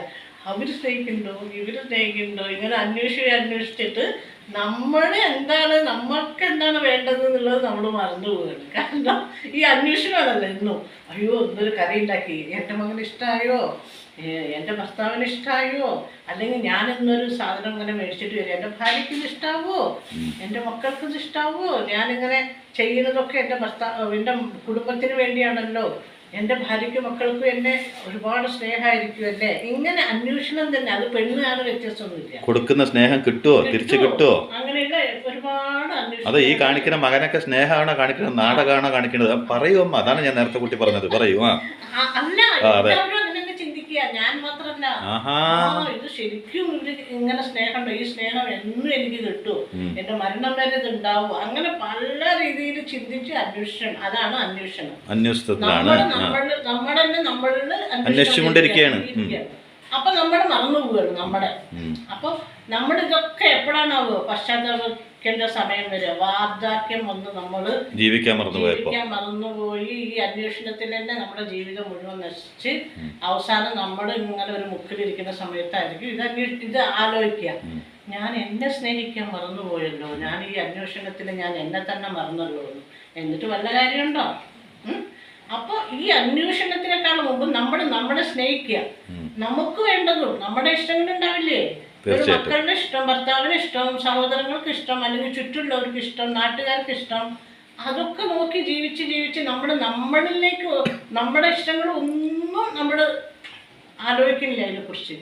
അവർ സ്നേഹിക്കുന്നുണ്ടോ, ഇവര് സ്നേഹിക്കുന്നുണ്ടോ, ഇങ്ങനെ അന്വേഷിച്ചിട്ട് നമ്മൾക്ക് എന്താണ് വേണ്ടത് എന്നുള്ളത് നമ്മൾ മറന്നു പോവുകയാണ്. കാരണം ഈ അന്വേഷണമാണല്ലോ എന്നും. അയ്യോ, ഇന്നൊരു കറി ഉണ്ടാക്കി, എൻ്റെ മകന് ഇഷ്ടമായോ, എൻ്റെ ഭർത്താവിന് ഇഷ്ടമായോ, അല്ലെങ്കിൽ ഞാൻ ഇന്നൊരു സാധനം ഇങ്ങനെ മേടിച്ചിട്ട് വരും, എൻ്റെ ഭാര്യയ്ക്ക് ഇത് ഇഷ്ടാവോ, എൻ്റെ മക്കൾക്ക് ഇത് ഇഷ്ടാവോ, ഞാനിങ്ങനെ ചെയ്യുന്നതൊക്കെ എൻ്റെ കുടുംബത്തിന് വേണ്ടിയാണല്ലോ, എൻ്റെ ഭാര്യയ്ക്കും മക്കൾക്കും എന്നെ ഒരുപാട് സ്നേഹമായിരിക്കും അല്ലേ. ഇങ്ങനെ അന്വേഷണം തന്നെ. അത് പെണ്ണാണ്, വ്യത്യാസമൊന്നുമില്ല. കൊടുക്കുന്ന സ്നേഹം കിട്ടുമോ, തിരിച്ചു കിട്ടുമോ, അങ്ങനെയുള്ള ഒരുപാട് അന്വേഷണം. അത് ഈ കാണിക്കുന്ന മകനൊക്കെ സ്നേഹമാണോ കാണിക്കുന്നത്, നാടകമാണോ കാണിക്കുന്നത്? പറയൂ അമ്മ, അതാണ് ഞാൻ നേരത്തെ കുട്ടി പറഞ്ഞത്. പറയൂ. അല്ല, അങ്ങനെ ചിന്തിക്കുക, ഞാൻ മാത്രല്ല. ഇത് ശരിക്കും ഇങ്ങനെ സ്നേഹമുണ്ടോ, ഈ സ്നേഹം എന്നും എനിക്ക് കിട്ടുമോ, എന്റെ മരണം വരെ ഇത് ഉണ്ടാവും, അങ്ങനെ പല രീതിയിൽ ചിന്തിച്ച് അന്വേഷണം. അതാണ് അന്വേഷണം. അന്വേഷിച്ചുകൊണ്ടിരിക്കുകയാണ്. അപ്പൊ നമ്മൾ മറന്നു പോവുകയാണ്. അപ്പൊ നമ്മളിതൊക്കെ എപ്പോഴാണാവോ പശ്ചാത്തലക്കേണ്ട സമയം വരെ, വാർദ്ധക്യം വന്ന് നമ്മള് ജീവിക്കാൻ മറന്നുപോയി. ഈ അന്വേഷണത്തിൽ തന്നെ നമ്മുടെ ജീവിതം മുഴുവൻ നശിച്ച് അവസാനം നമ്മൾ ഇങ്ങനെ ഒരു മുക്കിലിരിക്കുന്ന സമയത്തായിരിക്കും ഇത് ആലോചിക്കുക, ഞാൻ എന്നെ സ്നേഹിക്കാൻ മറന്നുപോയല്ലോ, ഞാൻ ഈ അന്വേഷണത്തിൽ ഞാൻ എന്നെ തന്നെ മറന്നല്ലോ, എന്നിട്ട് വല്ല കാര്യമുണ്ടോ? അപ്പൊ ഈ അന്വേഷണത്തിനേക്കാൾ മുമ്പ് നമ്മളെ സ്നേഹിക്കുക. നമുക്ക് വേണ്ടതും നമ്മുടെ ഇഷ്ടങ്ങളുണ്ടാവില്ലേ, ഒരു മക്കളുടെ ഇഷ്ടം, ഭർത്താവിന് ഇഷ്ടം, സഹോദരങ്ങൾക്ക് ഇഷ്ടം, അല്ലെങ്കിൽ ചുറ്റുള്ളവർക്ക് ഇഷ്ടം, നാട്ടുകാർക്ക് ഇഷ്ടം, അതൊക്കെ നോക്കി ജീവിച്ച് നമ്മളിലേക്ക് നമ്മുടെ ഇഷ്ടങ്ങൾ ഒന്നും നമ്മൾ ആലോചിക്കുന്നില്ല, അതിനെക്കുറിച്ച്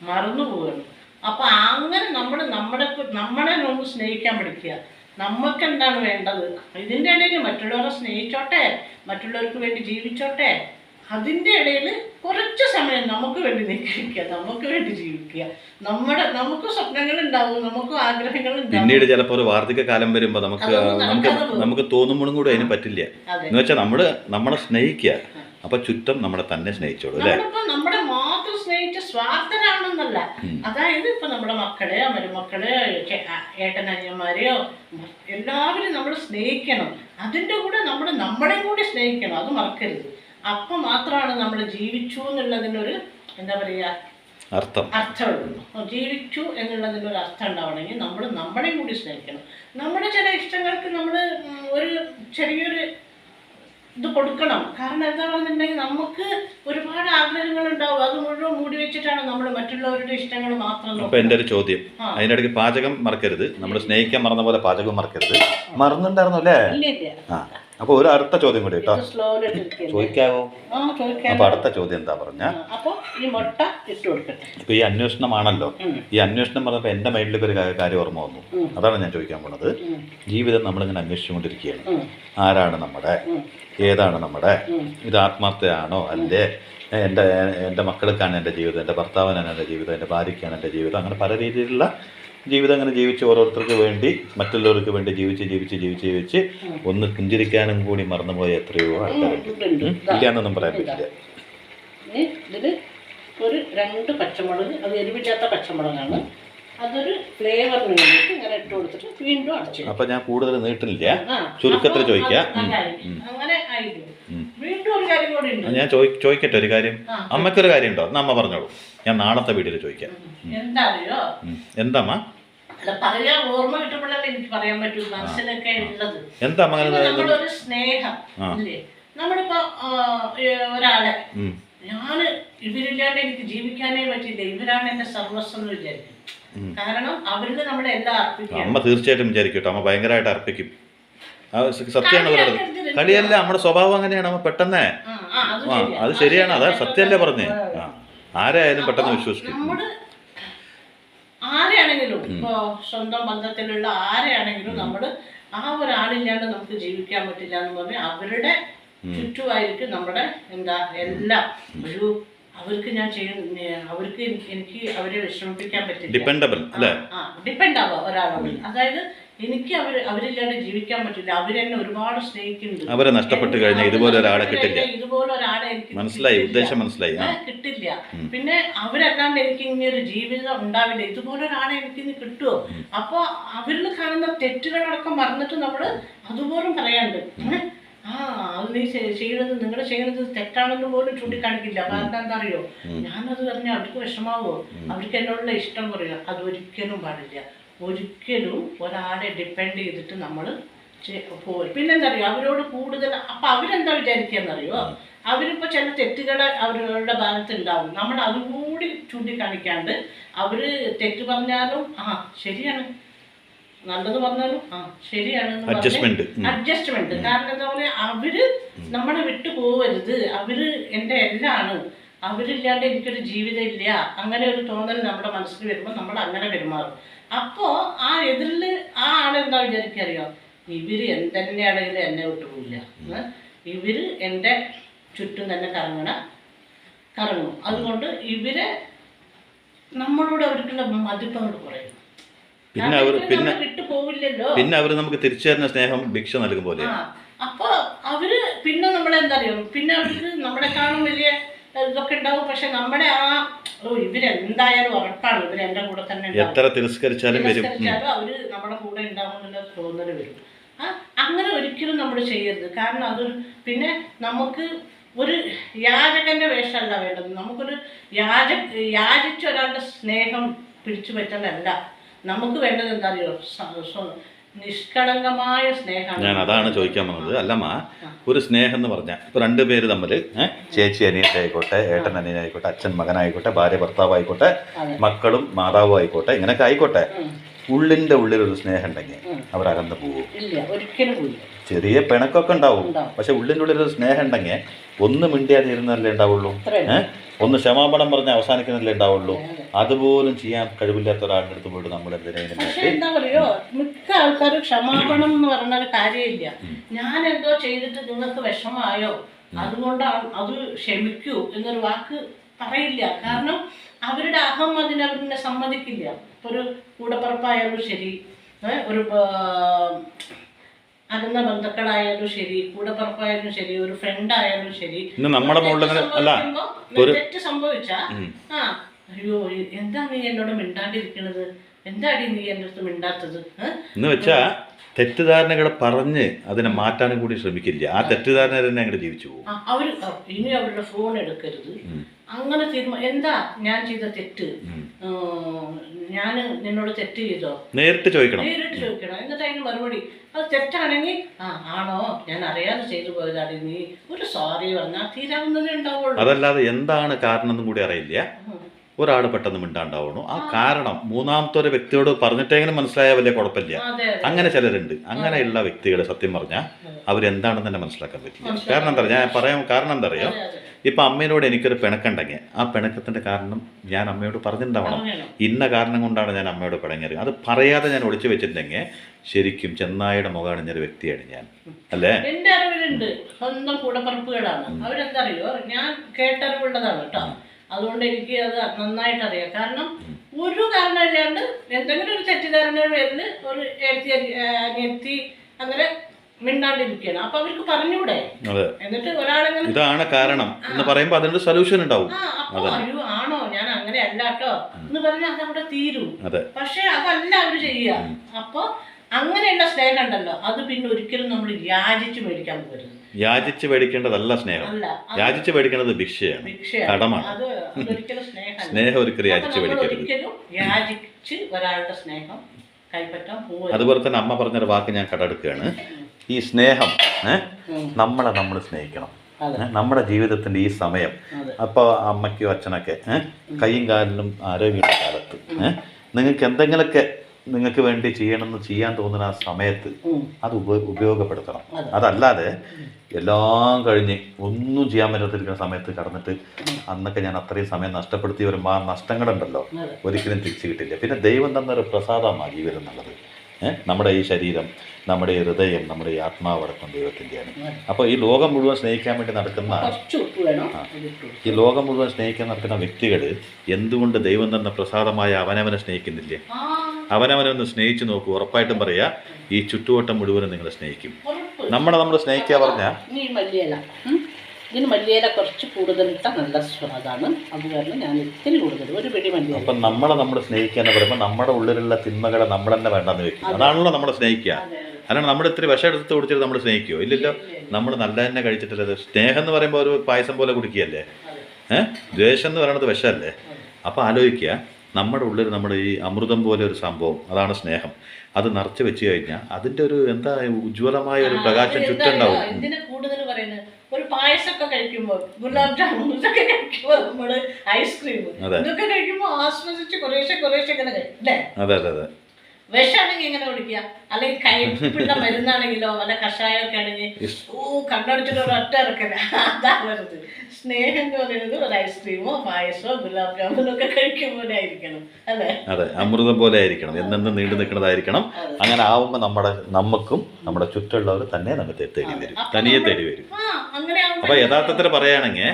മറന്നു പോവുകയാണ്. അപ്പൊ അങ്ങനെ നമ്മളെ ഒന്ന് സ്നേഹിക്കാൻ പഠിക്കുക. നമുക്ക് എന്താണ് വേണ്ടത്, ഇതിൻ്റെ ഇടയിൽ മറ്റുള്ളവരെ സ്നേഹിച്ചോട്ടെ, മറ്റുള്ളവർക്ക് വേണ്ടി ജീവിച്ചോട്ടെ, അതിൻ്റെ ഇടയിൽ കുറച്ച് സമയം നമുക്ക് വേണ്ടി നിൽക്കുക, നമുക്ക് വേണ്ടി ജീവിക്കുക. നമുക്ക് സ്വപ്നങ്ങൾ ഉണ്ടാവും, നമുക്ക് ആഗ്രഹങ്ങൾ ഉണ്ടാവും. പിന്നീട് ചിലപ്പോൾ ഒരു വാർദ്ധക്യ കാലം വരുമ്പോൾ നമുക്ക് തോന്നുമ്പോഴും കൂടെ അതിന് പറ്റില്ല. എന്ന് വെച്ചാൽ നമ്മളെ സ്നേഹിക്കുക, അപ്പൊ ചുറ്റം നമ്മളെ തന്നെ സ്നേഹിച്ചോളൂ അല്ലേ. നമ്മുടെ മാത്രം സ്നേഹിച്ച് സ്വാർത്ഥരാണെന്നല്ല. അതായത് ഇപ്പൊ നമ്മുടെ മക്കളെയോ മരുമക്കളെയോ ഏട്ടനനിയന്മാരെയോ എല്ലാവരും നമ്മൾ സ്നേഹിക്കണം. അതിൻ്റെ കൂടെ നമ്മളെയും കൂടി സ്നേഹിക്കണം, അത് മറക്കരുത്. അപ്പം മാത്രമാണ് നമ്മൾ ജീവിച്ചു എന്നുള്ളതിനൊരു എന്താ പറയുക അർത്ഥമുള്ളൂ. ജീവിച്ചു എന്നുള്ളതിനൊരു അർത്ഥം ഉണ്ടാവണമെങ്കിൽ നമ്മൾ നമ്മളെയും കൂടി സ്നേഹിക്കണം. നമ്മുടെ ചില ഇഷ്ടങ്ങൾക്ക് നമ്മൾ ഒരു ചെറിയൊരു ഇത് കൊടുക്കണം. കാരണം എന്താണെന്നുണ്ടെങ്കിൽ നമുക്ക് ഒരുപാട് ആഗ്രഹങ്ങൾ ഉണ്ടാവും, അത് മുഴുവൻ മൂടി വെച്ചിട്ടാണ് നമ്മൾ മറ്റുള്ളവരുടെ ഇഷ്ടങ്ങൾ മാത്രം. അപ്പൊ എന്റെ ഒരു ചോദ്യം, അതിനിടയ്ക്ക് പാചകം മറക്കരുത്. നമ്മൾ സ്നേഹിക്കാൻ മറന്ന പോലെ പാചകം മറക്കരുത്. മറന്നുണ്ടായിരുന്നു അല്ലേ? ആ, അപ്പൊ ഒരു അടുത്ത ചോദ്യം കൂടി കേട്ടോ, ചോദിക്കാവോ? അപ്പൊ അടുത്ത ചോദ്യം എന്താ പറഞ്ഞ, ഇപ്പൊ ഈ അന്വേഷണമാണല്ലോ, ഈ അന്വേഷണം പറഞ്ഞപ്പോ എന്റെ മൈൻഡിലേക്ക് ഒരു കാര്യം ഓർമ്മ വന്നു. അതാണ് ഞാൻ ചോദിക്കാൻ പോണത്. ജീവിതം നമ്മളിങ്ങനെ അന്വേഷിച്ചുകൊണ്ടിരിക്കുകയാണ്. ആരാണ് നമ്മുടെ, ഏതാണ് നമ്മുടെ, ഇത് ആത്മാർത്ഥയാണോ അല്ലേ, എൻ്റെ മക്കൾക്കാണ് എൻ്റെ ജീവിതം, എൻ്റെ ഭർത്താവിനാണ് എൻ്റെ ജീവിതം, എൻ്റെ ഭാര്യയ്ക്കാണ് എൻ്റെ ജീവിതം, അങ്ങനെ പല രീതിയിലുള്ള ജീവിതം അങ്ങനെ ജീവിച്ച് ഓരോരുത്തർക്ക് വേണ്ടി, മറ്റുള്ളവർക്ക് വേണ്ടി ജീവിച്ച് ഒന്ന് പുഞ്ചിരിക്കാനും കൂടി മറന്നുപോയ എത്രയോ ആൾക്കാരുണ്ട്. ഇല്ലാന്നൊന്നും പറയാൻ പറ്റില്ല. ഇതില് ഒരു 2 പച്ചമുളക്, അത് എരിവില്ലാത്ത പച്ചമുളകാണ്, അതൊരു ഫ്ലേവറിന് വേണ്ടിയിട്ട് ഇങ്ങനെ ഇട്ട് കൊടുത്തിട്ട് വീണ്ടും അടച്ചു. അപ്പൊ ഞാൻ കൂടുതൽ നീട്ടുന്നില്ല, ചുരുക്കത്തിൽ ചോദിക്കാം. അങ്ങനെ ആയിരുന്നു. വീണ്ടും ഒരു കാര്യം കൂടി ഉണ്ട്. ഞാൻ ചോദിക്കട്ടെ ഒരു കാര്യം. അമ്മയ്ക്കൊരു കാര്യം ഉണ്ടോ? എന്നാ അമ്മ പറഞ്ഞോളൂ, ഞാൻ നാളത്തെ വീട്ടിൽ ചോദിക്കാം. എന്താ അറിയോ? എന്താ പറയാ, ഓർമ്മ കിട്ടുമ്പോഴല്ലേ എനിക്ക് പറയാൻ പറ്റൂ, മനസ്സിലൊക്കെ ഉള്ളത്. എന്താ നമ്മളൊരു സ്നേഹം ഇല്ലേ, നമ്മളിപ്പോ ഒരാളെ ഞാന് ഇവരില്ലാണ്ട് എനിക്ക് ജീവിക്കാനേ പറ്റില്ല, ഇവരാണ് എന്റെ സർവസ്വം എന്ന് വിചാരിക്കും. കാരണം അവരിൽ നമ്മളെ എല്ലാം അർപ്പിക്കും. അമ്മ തീർച്ചയായിട്ടും വിചാരിക്കട്ടോ, അമ്മ ഭയങ്കരമായിട്ട് അർപ്പിക്കും. സത്യമാണ് പറയുന്നത്. കളിയല്ല, നമ്മുടെ സ്വഭാവം അങ്ങനെയാണ്. അമ്മ പെട്ടെന്ന് അത് ശരിയാണ്, അതാ സത്യമല്ലേ പറഞ്ഞേ. ആരെയായാലും പെട്ടെന്ന് വിശ്വസിക്കും. ആരെയാണെങ്കിലും ഇപ്പോ സ്വന്തം ബന്ധത്തിലുള്ള ആരെയാണെങ്കിലും നമ്മള് ആ ഒരാളില്ലാണ്ട് നമുക്ക് ജീവിക്കാൻ പറ്റില്ല എന്ന് പറഞ്ഞാൽ അവരുടെ ചുറ്റുമായിരിക്കും നമ്മുടെ എന്താ എല്ലാം. ഒരു അവർക്ക് ഞാൻ ചെയ്യുന്ന, അവർക്ക് എനിക്ക് അവരെ വിഷമിപ്പിക്കാൻ പറ്റില്ല. ഡിപ്പെൻഡ് ആവാം ഒരാളോട്. അതായത് എനിക്ക് അവരില്ലാണ്ട് ജീവിക്കാൻ പറ്റില്ല, അവരെന്നെ ഒരുപാട് സ്നേഹിക്കുന്നുണ്ട്. അവരെ നഷ്ടപ്പെട്ട് കഴിഞ്ഞാൽ ഇതുപോലെ ഒരാളെ കിട്ടില്ല. ഇതുപോലെ ഒരാളെ എനിക്ക് മനസ്സിലായി, ഉദ്ദേശം മനസ്സിലായി. കിട്ടില്ല. പിന്നെ അവരല്ലാണ്ട് എനിക്ക് ഇനി ഒരു ജീവിതം ഉണ്ടാവില്ല. ഇതുപോലെ ഒരാളെ എനിക്ക് ഇനി കിട്ടുമോ? അപ്പൊ അവരിൽ കാണുന്ന തെറ്റുകളടക്കം മറന്നിട്ട് നമ്മള് അതുപോലും പറയാണ്ട്, അത് നീ ചെയ്യുന്നത്, നിങ്ങൾ ചെയ്യുന്നത് തെറ്റാണെന്ന് പോലും ചൂണ്ടിക്കാണിക്കില്ല. കാരണം എന്താ അറിയോ, ഞാനത് പറഞ്ഞാൽ അവർക്ക് വിഷമാവോ, അവർക്ക് എന്നോടുള്ള ഇഷ്ടം കുറയോ? അത് ഒരിക്കലും പാടില്ല. ഒരിക്കലും ഒരാളെ ഡിപ്പെൻഡ് ചെയ്തിട്ട് നമ്മൾ പോയി. പിന്നെന്താ അറിയോ, അവരോട് കൂടുതൽ അപ്പൊ അവരെന്താ വിചാരിക്കാന്നറിയോ, അവരിപ്പോ ചില തെറ്റുകൾ അവരുടെ ഭാഗത്ത് ഉണ്ടാവും. നമ്മൾ അതുകൂടി ചൂണ്ടിക്കാണിക്കാണ്ട് അവര് തെറ്റ് പറഞ്ഞാലും ശരിയാണ്, നല്ലത് പറഞ്ഞാലും ശരിയാണ്, അഡ്ജസ്റ്റ്മെന്റ്. കാരണം എന്താ പറയാ, അവര് നമ്മളെ വിട്ടു പോവരുത്, അവര് എൻ്റെ എല്ലാമാണ്, അവരില്ലാണ്ട് എനിക്കൊരു ജീവിതം ഇല്ല, അങ്ങനെ ഒരു തോന്നൽ നമ്മുടെ മനസ്സിൽ വരുമ്പോൾ നമ്മൾ അങ്ങനെ പെരുമാറും. അപ്പോ ആ എതിരില് ആ ആളെന്താ വിചാരിക്കറിയോ, ഇവര് എന്തെന്നെയാണെങ്കിലും എന്നെ വിട്ടുപോയില്ല, ഇവര് എൻ്റെ ചുറ്റും തന്നെ കറങ്ങും. അതുകൊണ്ട് ഇവരെ നമ്മളോട് അവർക്കുള്ള മതിപ്പ് അങ്ങോട്ട് കുറയും. പിന്നെ അവര് നമുക്ക് തിരിച്ചു തരുന്ന സ്നേഹം ഭിക്ഷ നൽകും പോലെ. അപ്പൊ അവര് പിന്നെ നമ്മളെന്താ അറിയോ, പിന്നെ അവർക്ക് നമ്മളെക്കാളും വലിയ ഇതൊക്കെ ഉണ്ടാവും. പക്ഷെ നമ്മുടെ ഇവരെന്തായാലും ഉറപ്പാണ്, ഇവര് എന്റെ കൂടെ തന്നെ എത്ര തിരസ്കരിച്ചാലും അവര് നമ്മുടെ കൂടെ ഉണ്ടാവും എന്നുള്ള തോന്നല് വരും. അങ്ങനെ ഒരിക്കലും നമ്മൾ ചെയ്യരുത്. കാരണം അതൊരു പിന്നെ നമുക്ക് ഒരു യാചകന്റെ വേഷമല്ല വേണ്ടത്. നമുക്കൊരു യാചിച്ച ഒരാളുടെ സ്നേഹം പിടിച്ചു പറ്റലല്ല നമുക്ക് വേണ്ടത്. എന്താ അറിയോ, നിഷ്കളങ്കമായ സ്നേഹമാണ്. ഞാൻ അതാണ് ചോദിക്കാൻ വന്നത്. അല്ലമ്മ, ഒരു സ്നേഹം എന്ന് പറഞ്ഞാൽ ഇപ്പൊ 2 പേര് തമ്മിൽ ചേച്ചി അനിയനായിക്കോട്ടെ, ഏട്ടൻ അനിയനായിക്കോട്ടെ, അച്ഛൻ മകനായിക്കോട്ടെ, ഭാര്യ ഭർത്താവായിക്കോട്ടെ, മക്കളും മാതാവും ആയിക്കോട്ടെ, ഇങ്ങനെയൊക്കെ ആയിക്കോട്ടെ, ഉള്ളിൻ്റെ ഉള്ളിലൊരു സ്നേഹം ഉണ്ടെങ്കിൽ അവരകന്ന് പോകും. ചെറിയ പിണക്കൊക്കെ ഉണ്ടാവും, പക്ഷെ ഉള്ളിൻ്റെ ഉള്ളിലൊരു സ്നേഹം ഉണ്ടെങ്കിൽ ഒന്ന് മിണ്ടിയാതെ ഇരുന്നല്ലേ ഉണ്ടാവുള്ളൂ, ഒന്ന് ക്ഷമാപണം പറഞ്ഞ് അവസാനിക്കുന്നല്ലേ ഉണ്ടാവുള്ളൂ. അതുപോലും ചെയ്യാൻ കഴിവില്ലാത്ത ഒരാളുടെ അടുത്ത് പോയിട്ട് നമ്മൾ എന്താ പറയുക, മിക്ക ആൾക്കാരും ക്ഷമാപണം എന്ന് പറഞ്ഞ ഒരു കാര്യമില്ല. ഞാൻ എന്തോ ചെയ്തിട്ട് നിങ്ങൾക്ക് വിഷമായോ അതുകൊണ്ടാണ് അത് ക്ഷമിക്കൂ എന്നൊരു വാക്ക് പറയില്ല. കാരണം അവരുടെ അഹം അതിനെ സമ്മതിക്കില്ല. ഒരു കൂടപ്പറപ്പായാലും ശരി, ഒരു അകന്ന ബന്ധുക്കളായാലും ശരി, കൂടപ്പറപ്പായാലും ശരി, ഒരു ഫ്രണ്ട് ആയാലും ശരി, തെറ്റ് സംഭവിച്ചാ അയ്യോ എന്താ നീ എന്നോട് മിണ്ടാണ്ടിരിക്കണത്, എന്താടി നീ എൻ്റെ അടുത്ത് മിണ്ടാത്തത്? എന്ന് വെച്ചാ തെറ്റിദ്ധാരണകൾ പറഞ്ഞ് അതിനെ മാറ്റാനും കൂടി ശ്രമിക്കില്ല. ആ തെറ്റിദ്ധാരണ തന്നെ അങ്ങോട്ട് ജീവിച്ചു പോകും. അവര് ഇനി അവരുടെ ഫോൺ എടുക്കരുത്, അങ്ങനെ എന്താ ഞാൻ ചെയ്ത തെറ്റ്, ഞാൻ നിന്നോട് തെറ്റ് ചെയ്തോ, നേരിട്ട് ചോദിക്കണം. എന്നിട്ട് അതിന് മറുപടി അത് തെറ്റാണെങ്കിൽ ആണോ ഞാൻ അറിയാതെ ചെയ്തു പോയതാണ്, നീ ഒരു സോറി പറഞ്ഞാൽ തീരാവുന്നതേ ഉണ്ടാവുള്ളൂ. അതല്ലാതെ എന്താണ് കാരണം എന്നും കൂടി അറിയില്ല. ഒരാൾ പെട്ടെന്ന് മിണ്ടാണ്ടാവണു, ആ കാരണം മൂന്നാമത്തെ ഒരു വ്യക്തിയോട് പറഞ്ഞിട്ടെങ്കിലും മനസ്സിലായാൽ വലിയ കുഴപ്പമില്ല. അങ്ങനെ ചിലരുണ്ട്. അങ്ങനെയുള്ള വ്യക്തികളെ സത്യം പറഞ്ഞാൽ അവരെന്താണെന്ന് തന്നെ മനസ്സിലാക്കാൻ പറ്റില്ല. കാരണം എന്താ ഞാൻ പറയാൻ കാരണം എന്താ അറിയാം, ഇപ്പം അമ്മയോട് എനിക്കൊരു പിണക്കുണ്ടെങ്കിൽ ആ പിണക്കത്തിൻ്റെ കാരണം ഞാൻ അമ്മയോട് പറഞ്ഞിട്ടുണ്ടാവണം. ഇന്ന കാരണം കൊണ്ടാണ് ഞാൻ അമ്മയോട് പിണങ്ങിയത്. അത് പറയാതെ ഞാൻ ഒളിച്ചു വെച്ചിട്ടുണ്ടെങ്കിൽ ശരിക്കും ചെന്നായുടെ മുഖാണിഞ്ഞൊരു വ്യക്തിയാണ് ഞാൻ, അല്ലേ? എൻ്റെ അറിവിലുണ്ട് സ്വന്തം കൂടപ്പറപ്പുകളാണ് അവരെന്താ അറിയോ, ഞാൻ കേട്ടറിവുള്ളതാണ് കേട്ടോ. അതുകൊണ്ട് എനിക്ക് അത് നന്നായിട്ട് അറിയാം. കാരണം ഒരു കാരണമില്ലാണ്ട് എന്തെങ്കിലും ഒരു തെറ്റിദ്ധാരണയുടെ പേരിൽ ഒരു എത്തി അങ്ങനെ മിണ്ടാണ്ടിരിക്കുകയാണ്. അപ്പൊ അവർക്ക് പറഞ്ഞൂടെ? എന്നിട്ട് ഒരാളെങ്ങനെ ഇതാണ് കാരണം എന്ന് പറയുമ്പോൾ അതിന്റെ സൊല്യൂഷൻ ഉണ്ടാവും. അപ്പൊ അയ്യോ ആണോ ഞാൻ അങ്ങനെ അല്ല കേട്ടോ എന്ന് പറഞ്ഞാൽ അതവിടെ തീരും. പക്ഷെ അതല്ല അവര് ചെയ്യുക. അപ്പൊ അങ്ങനെയുള്ള സ്നേഹം ഉണ്ടല്ലോ, അത് പിന്നെ ഒരിക്കലും നമ്മൾ യാചിച്ച് മേടിക്കാൻ പോകരുത്. യാചിച്ച് മേടിക്കേണ്ടതല്ല സ്നേഹം. യാചിച്ച് മേടിക്കേണ്ടത് ഭിക്ഷയാണ്, കടമാണ്. സ്നേഹം ഒരിക്കലും യാചിച്ച് മേടിക്കരുത്. യാചിച്ച് ഒരാളുടെ സ്നേഹം കൈപ്പറ്റാൻ പോകരുത്. അതുപോലെ തന്നെ അമ്മ പറഞ്ഞൊരു വാക്ക് ഞാൻ കടമെടുക്കുകയാണ്. ഈ സ്നേഹം നമ്മൾ സ്നേഹിക്കണം. നമ്മുടെ ജീവിതത്തിന്റെ ഈ സമയം, അപ്പോൾ അമ്മയ്ക്കോ അച്ഛനൊക്കെ കൈയും കാലിലും ആരോഗ്യമുള്ള കാലത്ത് നിങ്ങൾക്ക് എന്തെങ്കിലുമൊക്കെ നിങ്ങൾക്ക് വേണ്ടി ചെയ്യാൻ തോന്നുന്ന ആ സമയത്ത് അത് ഉപയോഗപ്പെടുത്തണം. അതല്ലാതെ എല്ലാം കഴിഞ്ഞ് ഒന്നും ചെയ്യാൻ പറ്റാത്തിരിക്കുന്ന സമയത്ത് കടന്നിട്ട് അന്നൊക്കെ ഞാൻ അത്രയും സമയം നഷ്ടപ്പെടുത്തി വരുമ്പോൾ ആ നഷ്ടങ്ങളുണ്ടല്ലോ ഒരിക്കലും തിരിച്ചു കിട്ടില്ല. പിന്നെ ദൈവം തന്നൊരു പ്രസാദമാണ് ജീവിതം എന്നുള്ളത്. നമ്മുടെ ഈ ശരീരം, നമ്മുടെ ഈ ഹൃദയം, നമ്മുടെ ഈ ആത്മാവടക്കം ദൈവത്തിൻ്റെയാണ്. അപ്പോൾ ഈ ലോകം മുഴുവൻ സ്നേഹിക്കാൻ വേണ്ടി നടക്കുന്ന വ്യക്തികൾ എന്തുകൊണ്ട് ദൈവം തന്ന പ്രസാദമായ അവനവനെ സ്നേഹിക്കുന്നില്ലേ? അവനവനൊന്ന് സ്നേഹിച്ചു നോക്കൂ, ഉറപ്പായിട്ടും പറയാ ഈ ചുറ്റുവട്ടം മുഴുവനും നിങ്ങളെ സ്നേഹിക്കും. നമ്മൾ സ്നേഹിക്കുക പറഞ്ഞാൽ ഇതിന് മല്ലിയില കുറച്ച് കൂടുതലിട്ടാൽ നല്ല സ്വാദാണ്. അത് കാരണം ഞാൻ ഇത്തിരി കൂടുതൽ ഒരു പിടി മല്ലിയില. അപ്പം നമ്മൾ സ്നേഹിക്കുക എന്ന് പറയുമ്പോൾ നമ്മുടെ ഉള്ളിലുള്ള തിന്മകളെ നമ്മൾ തന്നെ വേണ്ടെന്ന് വെക്കും. അതാണല്ലോ നമ്മളെ സ്നേഹിക്കുക. അല്ലാണ്ട് നമ്മൾ ഇത്തിരി വിഷം എടുത്ത് കുടിച്ചിട്ട് നമ്മൾ സ്നേഹിക്കുമോ? ഇല്ലല്ലോ. നമ്മൾ നല്ല തന്നെ കഴിച്ചിട്ടില്ലത്. സ്നേഹം എന്ന് പറയുമ്പോൾ ഒരു പായസം പോലെ കുടിക്കുകയല്ലേ. ദ്വേഷം എന്ന് പറയുന്നത് വിഷമല്ലേ. അപ്പോൾ ആലോചിക്കുക, നമ്മുടെ ഉള്ളിൽ നമ്മുടെ ഈ അമൃതം പോലെ ഒരു സംഭവം, അതാണ് സ്നേഹം. അത് നിറച്ച് വെച്ച് കഴിഞ്ഞാൽ അതിൻ്റെ ഒരു എന്താ ഉജ്ജ്വലമായ ഒരു പ്രകാശം ചുറ്റുണ്ടാവും. കൂടുതൽ പറയുന്നത് ഒരു പായസമൊക്കെ കഴിക്കുമ്പോൾ, ഗുലാബ് ജാമുൻ ഇതൊക്കെ കഴിക്കുമ്പോൾ, നമ്മള് ഐസ്ക്രീം ഇതൊക്കെ കഴിക്കുമ്പോൾ ആസ്വദിച്ച് കുറേശ്ശെ ഇങ്ങനെ അല്ലേ? അതെ അതെ അതെ. വിഷമാണെങ്കിൽ എങ്ങനെ കുടിക്കുക, അല്ലെങ്കിൽ കയ്പിള്ള മരുന്നാണെങ്കിലോ വല്ല കഷായമൊക്കെ ആണെങ്കിൽ കണ്ണടിച്ചിട്ട് ഒരു ഒറ്റ ഇറക്കല. അതാ വരുന്നത്. സ്നേഹം എന്ന് പറയുന്നത് ഒരു ഐസ്ക്രീമോ പായസമോ ഗുലാബ് ജാമുനോ ഒക്കെ കഴിക്കുമ്പോലെ ആയിരിക്കണം, അല്ലേ? അതെ, അമൃതം പോലെ ആയിരിക്കണം, എന്നെന്നും നീണ്ടു നിൽക്കുന്നതായിരിക്കണം. അങ്ങനെ ആവുമ്പോൾ നമുക്കും നമ്മുടെ ചുറ്റുള്ളവർ തന്നെ നമുക്ക് തേടി വരും, തനിയെ തേടി വരും. അപ്പൊ യഥാർത്ഥത്തിൽ പറയുകയാണെങ്കിൽ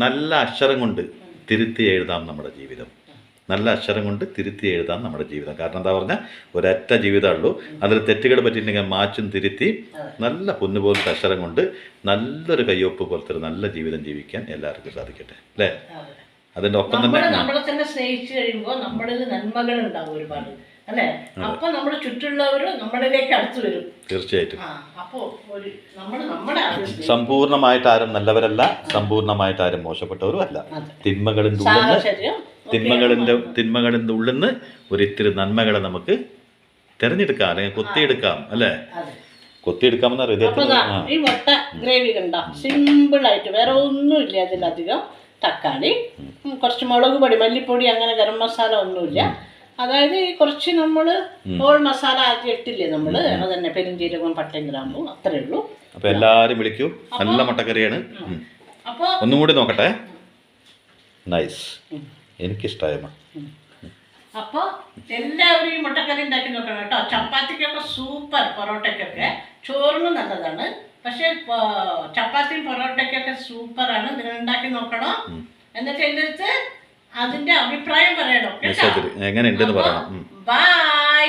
നല്ല അക്ഷരം കൊണ്ട് തിരുത്തി എഴുതാം നമ്മുടെ ജീവിതം. നല്ല അക്ഷരം കൊണ്ട് തിരുത്തി എഴുതാം നമ്മുടെ ജീവിതം. കാരണം എന്താ പറഞ്ഞാൽ ഒരൊറ്റ ജീവിതമുള്ളൂ. അതിൽ തെറ്റുകൾ പറ്റിയിട്ടുണ്ടെങ്കിൽ മാച്ചും തിരുത്തി നല്ല പൊന്നുപോലത്തെ അക്ഷരം കൊണ്ട് നല്ലൊരു കയ്യൊപ്പ് പോലത്തെ ഒരു നല്ല ജീവിതം ജീവിക്കാൻ എല്ലാവർക്കും സാധിക്കട്ടെ, അല്ലേ? അതിൻ്റെ ഒപ്പം തന്നെ നമ്മളെ തന്നെ സ്നേഹിച്ചു കഴിയുമ്പോൾ നമ്മളിൽ നന്മകൾ ഉണ്ടാവും ഒരുപാട്, അല്ലേ? അപ്പൊ നമ്മുടെ ചുറ്റുള്ളവര് നമ്മളിലേക്ക് അടുത്ത് വരും. തീർച്ചയായിട്ടും. അപ്പോ നമ്മുടെ സമ്പൂർണ്ണമായിട്ട് ആരും നല്ലവരല്ല, സമ്പൂർണ്ണമായിട്ട് ആരും മോശപ്പെട്ടവരും അല്ല. തിന്മകളിൻ്റെ ഉള്ളിൽ നിന്ന് ഒരിത്തിരി നന്മകളെ നമുക്ക് തിരഞ്ഞെടുക്കാം, അല്ലെങ്കിൽ കൊത്തിയെടുക്കാം, അല്ലേ? കൊത്തിയെടുക്കാമെന്ന ഈ മുട്ട ഗ്രേവി കണ്ട സിമ്പിളായിട്ട്, വേറെ ഒന്നുമില്ല അതിലധികം. തക്കാളി, കുറച്ച് മുളക് പൊടി, മല്ലിപ്പൊടി, അങ്ങനെ ഗരം മസാല ഒന്നുമില്ല. അതായത് ഈ കുറച്ച് നമ്മൾ ഹോൾ മസാല ആദ്യം ഇട്ടില്ലേ നമ്മള്, അതന്നെ പെരുംജീരകം, പട്ടയും ഗ്രാമ്പും, അത്രേ ഉള്ളൂ. അപ്പൊ എല്ലാരും വിളിക്കൂ, നല്ല മുട്ടക്കറിയാണ്. അപ്പൊ ഒന്നും കൂടി നോക്കട്ടെ. നൈസ്, എനിക്കിഷ്ടമായിരുന്നു. അപ്പൊ എല്ലാവരും ഈ മുട്ടക്കറി ഉണ്ടാക്കി നോക്കണം കേട്ടോ. ചപ്പാത്തിക്കൊക്കെ സൂപ്പർ, പൊറോട്ടയ്ക്കൊക്കെ, ചോറിന് നല്ലതാണ്. പക്ഷെ ചപ്പാത്തിയും പൊറോട്ടയ്ക്കൊക്കെ സൂപ്പറാണ്. നിങ്ങൾ ഉണ്ടാക്കി നോക്കണം. എന്നിട്ട് എൻ്റെ അടുത്ത് അതിന്റെ അഭിപ്രായം പറയണം. എങ്ങനെ ഉണ്ടെന്ന് പറയണം. ബൈ.